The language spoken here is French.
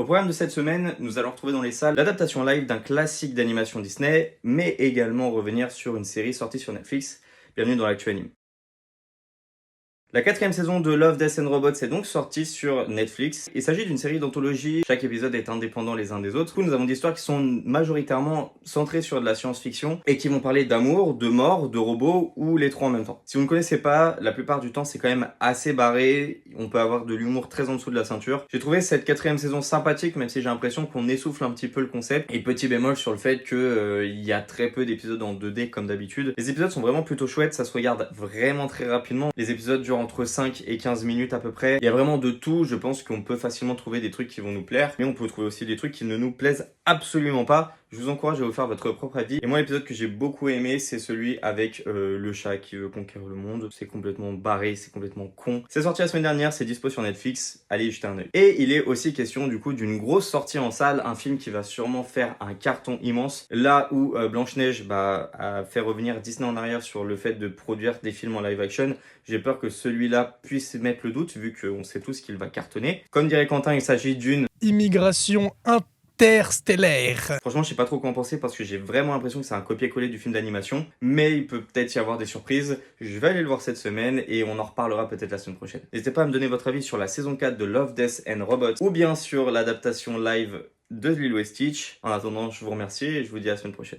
programme de cette semaine, nous allons retrouver dans les salles l'adaptation live d'un classique d'animation Disney, mais également revenir sur une série sortie sur Netflix. Bienvenue dans l'actu anime. La 4e saison de Love, Death and Robots est donc sortie sur Netflix. Il s'agit d'une série d'anthologie, chaque épisode est indépendant les uns des autres. Du coup, nous avons des histoires qui sont majoritairement centrées sur de la science-fiction et qui vont parler d'amour, de mort, de robots ou les trois en même temps. Si vous ne connaissez pas, la plupart du temps c'est quand même assez barré, on peut avoir de l'humour très en dessous de la ceinture. J'ai trouvé cette 4e saison sympathique, même si j'ai l'impression qu'on essouffle un petit peu le concept. Et petit bémol sur le fait qu'il y a très peu d'épisodes en 2D comme d'habitude. Les épisodes sont vraiment plutôt chouettes, ça se regarde vraiment très rapidement. Les épisodes durent entre 5 et 15 minutes à peu près. Il y a vraiment de tout, je pense qu'on peut facilement trouver des trucs qui vont nous plaire, mais on peut trouver aussi des trucs qui ne nous plaisent absolument pas. Je vous encourage à vous faire votre propre avis. Et moi, l'épisode que j'ai beaucoup aimé, c'est celui avec le chat qui veut conquérir le monde. C'est complètement barré, c'est complètement con. C'est sorti la semaine dernière, c'est dispo sur Netflix. Allez y jeter un œil. Et il est aussi question du coup d'une grosse sortie en salle, un film qui va sûrement faire un carton immense. Là où Blanche-Neige a fait revenir Disney en arrière sur le fait de produire des films en live action, j'ai peur que celui-là puisse mettre le doute, vu qu'on sait tous qu'il va cartonner. Comme dirait Quentin, il s'agit d'une immigration interstellaire. Franchement, je sais pas trop quoi en penser parce que j'ai vraiment l'impression que c'est un copier-coller du film d'animation, mais il peut peut-être y avoir des surprises. Je vais aller le voir cette semaine et on en reparlera peut-être la semaine prochaine. N'hésitez pas à me donner votre avis sur la saison 4 de Love, Death and Robots ou bien sur l'adaptation live de Lilo et Stitch. En attendant, je vous remercie et je vous dis à la semaine prochaine.